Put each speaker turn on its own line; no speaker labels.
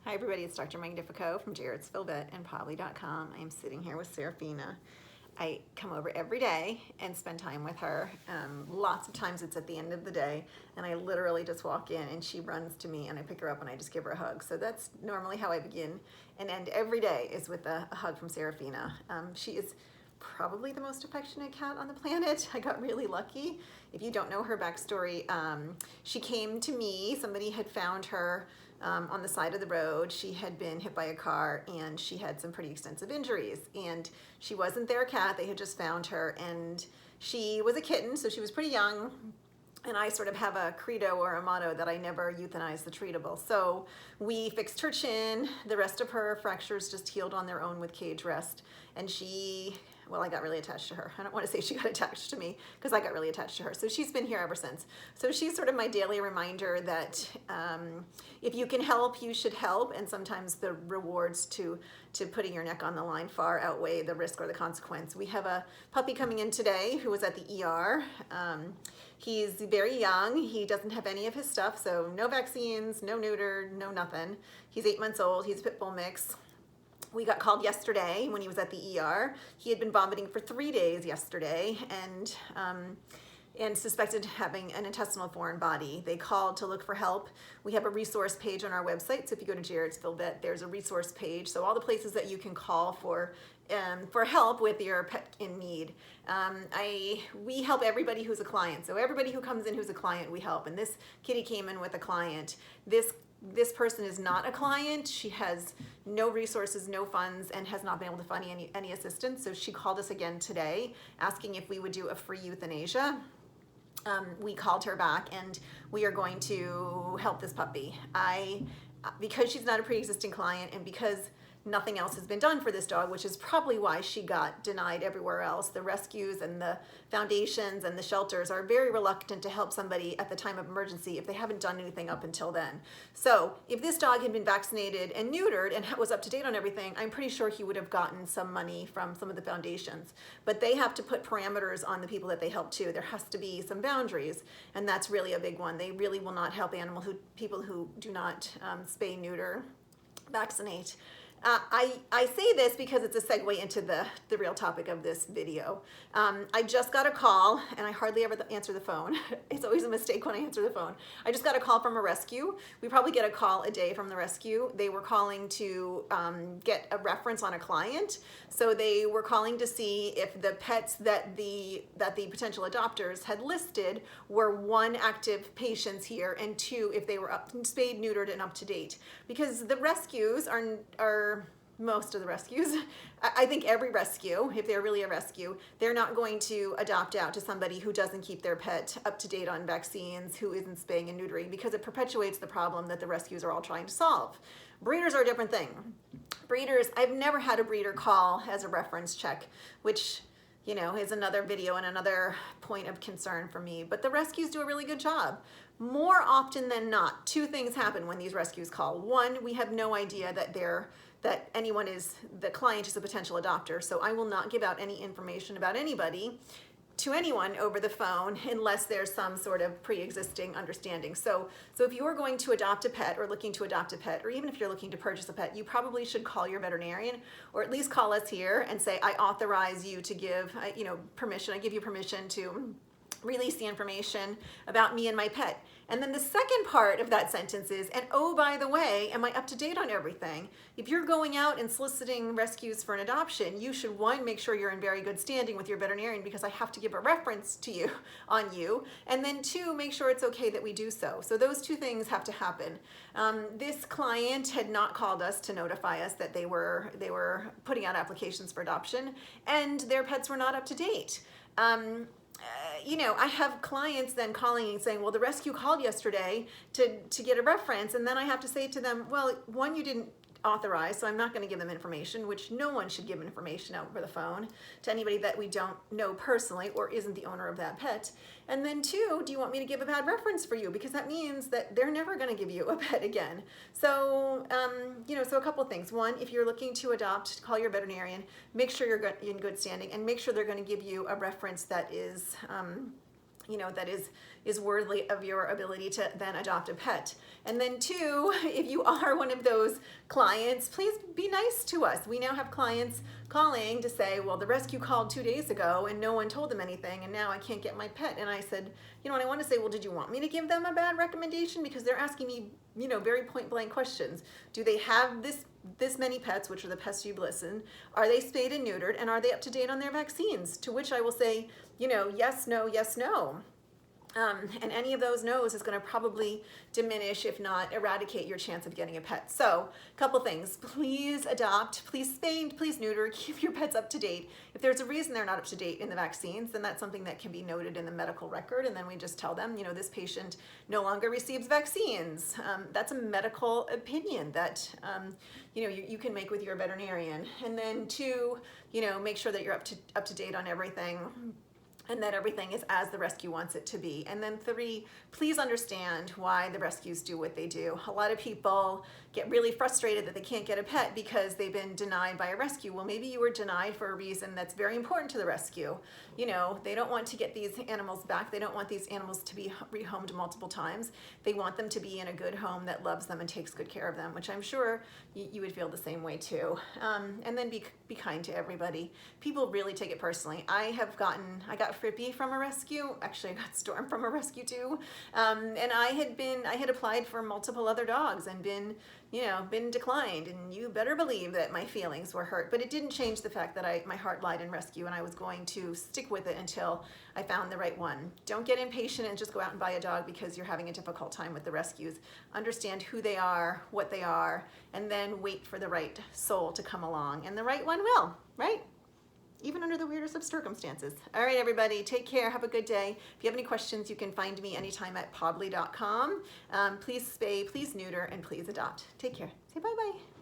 Hi everybody, it's Dr. Magnifico from jarrettsvillevet and Polly.com. I am sitting here with Seraphina. I come over every day and spend time with her. Lots of times it's at the end of the day and I literally just walk in and she runs to me and I pick her up and I just give her a hug. So that's normally how I begin and end every day is with a hug from Seraphina. She is probably the most affectionate cat on the planet. I got really lucky. If you don't know her backstory, she came to me, somebody had found her on the side of the road. She had been hit by a car and she had some pretty extensive injuries, and she wasn't their cat. They had just found her, and she was a kitten, so she was pretty young. And I sort of have a credo or a motto that I never euthanize the treatable. So we fixed her chin. The rest of her fractures just healed on their own with cage rest. And she, well, I got really attached to her. I don't want to say she got attached to me because I got really attached to her. So she's been here ever since. So she's sort of my daily reminder that if you can help, you should help. And sometimes the rewards to putting your neck on the line far outweigh the risk or the consequence. We have a puppy coming in today who was at the ER. He's very young. He doesn't have any of his stuff, so no vaccines, no neutered, no nothing. He's 8 months old. He's a pit bull mix. We got called yesterday when he was at the ER. He had been vomiting for 3 days yesterday and suspected having an intestinal foreign body. They called to look for help. We have a resource page on our website. So if you go to Jarrettsville Vet, there's a resource page. So all the places that you can call for help with your pet in need. We help everybody who's a client. So everybody who comes in who's a client, we help. And this kitty came in with a client. This person is not a client. She has no resources, no funds, and has not been able to find any assistance. So she called us again today asking if we would do a free euthanasia. We called her back and we are going to help this puppy. Because she's not a pre-existing client and because nothing else has been done for this dog, which is probably why she got denied everywhere else. The rescues and the foundations and the shelters are very reluctant to help somebody at the time of emergency if they haven't done anything up until then. So if this dog had been vaccinated and neutered and was up to date on everything, I'm pretty sure he would have gotten some money from some of the foundations. But they have to put parameters on the people that they help too. There has to be some boundaries, and that's really a big one. They really will not help people who do not spay, neuter, vaccinate. I say this because it's a segue into the real topic of this video. I just got a call, and I hardly ever answer the phone. It's always a mistake when I answer the phone. I just got a call from a rescue. We probably get a call a day from the rescue. They were calling to get a reference on a client. So they were calling to see if the pets that the potential adopters had listed were 1, active patients here, and 2, if they were spayed, neutered, and up to date. Because the rescues are most of the rescues, I think every rescue, if they're really a rescue, they're not going to adopt out to somebody who doesn't keep their pet up to date on vaccines, who isn't spaying and neutering, because it perpetuates the problem that the rescues are all trying to solve. Breeders are a different thing. Breeders, I've never had a breeder call as a reference check, which is another video and another point of concern for me. But the rescues do a really good job. More often than not, 2 things happen when these rescues call. 1, we have no idea that the client is a potential adopter. So I will not give out any information about anybody to anyone over the phone unless there's some sort of pre-existing understanding. So if you are going to adopt a pet or looking to adopt a pet, or even if you're looking to purchase a pet, you probably should call your veterinarian, or at least call us here and say, I authorize you to give permission. I give you permission to release the information about me and my pet. And then the second part of that sentence is, and oh, by the way, am I up to date on everything? If you're going out and soliciting rescues for an adoption, you should, 1, make sure you're in very good standing with your veterinarian because I have to give a reference to you on you. And then 2, make sure it's okay that we do so. So those 2 things have to happen. This client had not called us to notify us that they were putting out applications for adoption and their pets were not up to date. I have clients then calling and saying, well, the rescue called yesterday to get a reference. And then I have to say to them, well, 1, you didn't authorize, so I'm not going to give them information, which no one should give information out over the phone to anybody that we don't know personally or isn't the owner of that pet. And then 2, do you want me to give a bad reference for you? Because that means that they're never going to give you a pet again. So, so a couple of things. 1, if you're looking to adopt, call your veterinarian, make sure you're in good standing, and make sure they're going to give you a reference that is that is worthy of your ability to then adopt a pet. And then two, if you are one of those clients, please be nice to us. We now have clients calling to say, well, the rescue called 2 days ago and no one told them anything, and now I can't get my pet. And I said, and I want to say, well, did you want me to give them a bad recommendation? Because they're asking me, very point blank questions. Do they have this many pets, which are the pests you've listened? Are they spayed and neutered, and are they up to date on their vaccines? To which I will say, yes, no, yes, no. And any of those no's is going to probably diminish, if not eradicate, your chance of getting a pet. So, a couple things. Please adopt, please spay, please neuter, keep your pets up to date. If there's a reason they're not up to date in the vaccines, then that's something that can be noted in the medical record, and then we just tell them, this patient no longer receives vaccines. That's a medical opinion that, you can make with your veterinarian. And then two, make sure that you're up to date on everything, and that everything is as the rescue wants it to be. And then three, please understand why the rescues do what they do. A lot of people get really frustrated that they can't get a pet because they've been denied by a rescue. Well, maybe you were denied for a reason that's very important to the rescue. They don't want to get these animals back. They don't want these animals to be rehomed multiple times. They want them to be in a good home that loves them and takes good care of them, which I'm sure you would feel the same way too. And then be kind to everybody. People really take it personally. I got Frippy from a rescue. Actually, I got Storm from a rescue too. And I had applied for multiple other dogs and been declined, and you better believe that my feelings were hurt, but it didn't change the fact that my heart lied in rescue, and I was going to stick with it until I found the right one. Don't get impatient and just go out and buy a dog because you're having a difficult time with the rescues. Understand who they are, what they are, and then wait for the right soul to come along, and the right one will, right? Even under the weirdest of circumstances. All right, everybody, take care. Have a good day. If you have any questions, you can find me anytime at podly.com. Please spay, please neuter, and please adopt. Take care. Say bye-bye.